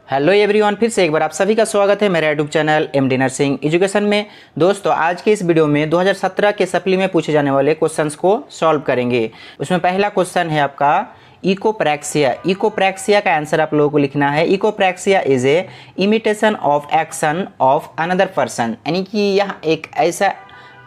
Hello everyone, फिर से एक बार आप सभी का स्वागत है मेरे YouTube channel MD nursing education में। दोस्तों, आज के इस वीडियो में 2017 के सप्ली में पूछे जाने वाले क्वेश्चंस को सॉल्व करेंगे। उसमें पहला क्वेश्चन है आपका इकोप्रैक्सिया। इकोप्रैक्सिया का आंसर आप लोगों को लिखना है। Echopraxia is a imitation of action of another person, यानी कि यह एक ऐसा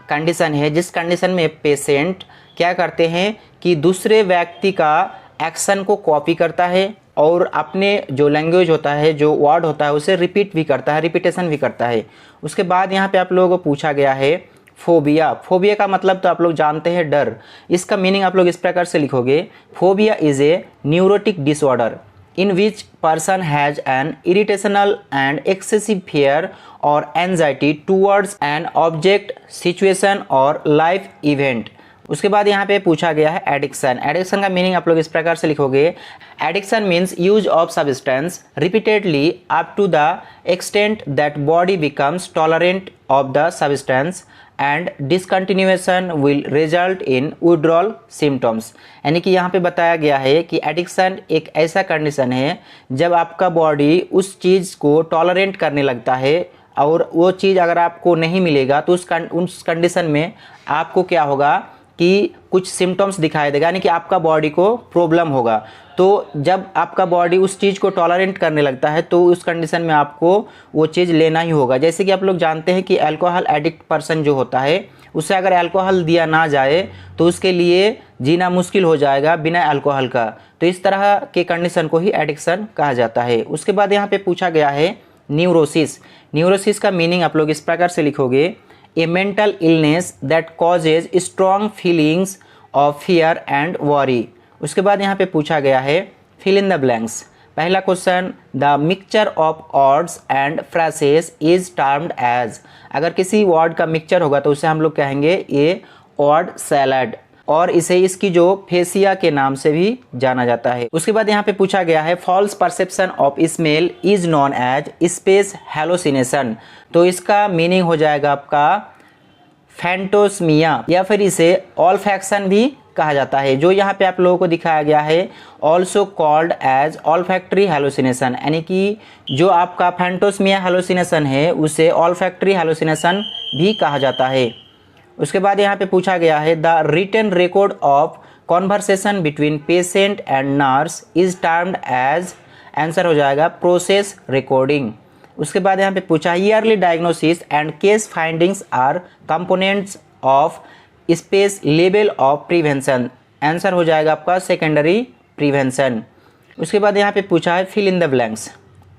कंडीशन है जिस कंडीशन में पेशेंट क्या करते हैं कि दूसरे व्यक्ति का एक्शन को कॉपी करता है और अपने जो लैंग्वेज होता है, जो वर्ड होता है, उसे रिपीट भी करता है, रिपीटेशन भी करता है। उसके बाद यहाँ पे आप लोगों को पूछा गया है फोबिया। फोबिया का मतलब तो आप लोग जानते हैं, डर। इसका मीनिंग आप लोग इस प्रकार से लिखोगे, phobia is a neurotic disorder in which person has an irrational and excessive fear or anxiety towards an object, situation or life event। उसके बाद यहाँ पे पूछा गया है एडिक्शन। एडिक्शन का मीनिंग आप लोग इस प्रकार से लिखोगे, addiction means use of substance repeatedly up to the extent that body becomes tolerant of the substance and discontinuation will result in withdrawal symptoms. यानी कि यहाँ पे बताया गया है कि एडिक्शन एक ऐसा कंडीशन है जब आपका बॉडी उस चीज़ को टॉलरेंट करने लगता है और वो चीज़ अगर आपको नहीं मिलेगा तो उस कंडीशन में आपको क्या होगा कि कुछ सिम्टम्स दिखाई देगा, यानी कि आपका बॉडी को प्रॉब्लम होगा। तो जब आपका बॉडी उस चीज़ को टॉलरेंट करने लगता है तो उस कंडीशन में आपको वो चीज़ लेना ही होगा। जैसे कि आप लोग जानते हैं कि अल्कोहल एडिक्ट पर्सन जो होता है, उसे अगर अल्कोहल दिया ना जाए तो उसके लिए जीना मुश्किल हो जाएगा बिना अल्कोहल का। तो इस तरह के कंडीशन को ही एडिक्शन कहा जाता है। उसके बाद यहाँ पे पूछा गया है न्यूरोसिस। न्यूरोसिस का मीनिंग आप लोग इस प्रकार से लिखोगे, a mental illness that causes strong feelings of fear and worry। उसके बाद यहाँ पे पूछा गया है fill in the blanks। पहला question, the mixture of words and phrases is termed as। अगर किसी वर्ड का मिक्सचर होगा तो उसे हम लोग कहेंगे ये वर्ड सैलड, और इसे इसकी जो फेसिया के नाम से भी जाना जाता है। उसके बाद यहाँ पे पूछा गया है false perception of smell is known as space hallucination. तो इसका मीनिंग हो जाएगा आपका फैंटोस्मिया, या फिर इसे ऑल्फैक्शन भी कहा जाता है, जो यहाँ पे आप लोगों को दिखाया गया है also called as olfactory hallucination. यानी कि जो आपका फैंटोस्मिया हेलोसिनेशन है उसे ऑल्फैक्टरी हेलोसिनेशन भी कहा जाता है। उसके बाद यहाँ पे पूछा गया है the written record of conversation between patient and nurse is termed as. Answer हो जाएगा प्रोसेस रिकॉर्डिंग। उसके बाद यहाँ पे पूछा early diagnosis and case findings are components of space level of prevention. Answer हो जाएगा आपका सेकेंडरी प्रिवेंशन। उसके बाद यहाँ पे पूछा है fill in the blanks.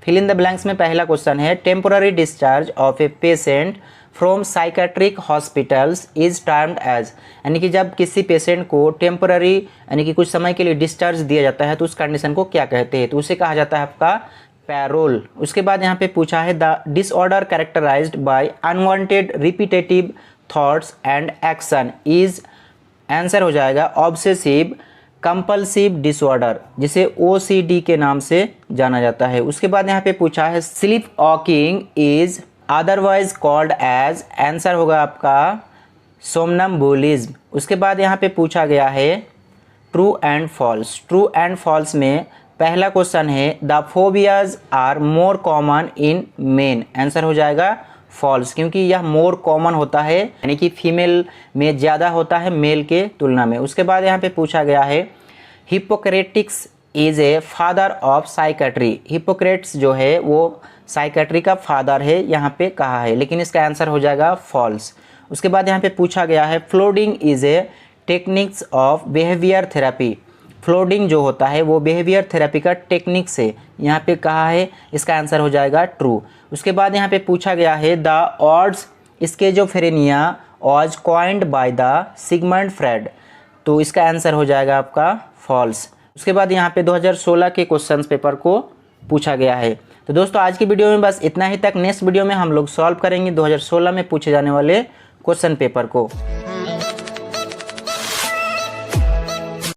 Fill in the blanks में पहला क्वेश्चन है temporary discharge of a patient from psychiatric hospitals is termed as. यानी कि जब किसी पेशेंट को टेम्पोररी यानी कि कुछ समय के लिए डिस्चार्ज दिया जाता है तो उस कंडीशन को क्या कहते हैं, तो उसे कहा जाता है आपका पैरोल। उसके बाद यहाँ पे पूछा है the disorder characterized by unwanted repetitive thoughts and action is. Answer हो जाएगा ऑब्सेसिव कंपल्सिव डिसऑर्डर, जिसे OCD के नाम से जाना जाता है। उसके बाद यहाँ पे पूछा है sleep walking is otherwise called as. Answer होगा आपका सोमनम्बुलिज्म। उसके बाद यहाँ पे पूछा गया है true and false. True and false में पहला क्वेश्चन है the phobias are more common in men. Answer हो जाएगा फॉल्स, क्योंकि यह मोर कॉमन होता है, यानी कि फीमेल में ज़्यादा होता है मेल के तुलना में। उसके बाद यहाँ पे पूछा गया है Hippocrates is a father of psychiatry. Hippocrates जो है वो साइकेट्री का फादर है यहाँ पे कहा है, लेकिन इसका आंसर हो जाएगा फॉल्स। उसके बाद यहाँ पे पूछा गया है flooding is a techniques of behaviour therapy. Flooding जो होता है वो बिहेवियर थेरेपी का टेक्निक से यहाँ पे कहा है, इसका आंसर हो जाएगा ट्रू। उसके बाद यहाँ पे पूछा गया है the words schizophrenia was coined by the Sigmund Freud. तो इसका आंसर हो जाएगा आपका फॉल्स। उसके बाद यहाँ पे 2016 के क्वेश्चन पेपर को पूछा गया है। तो दोस्तों, आज की वीडियो में बस इतना ही तक। नेक्स्ट वीडियो में हम लोग सॉल्व करेंगे 2016 में पूछे जाने वाले क्वेश्चन पेपर को।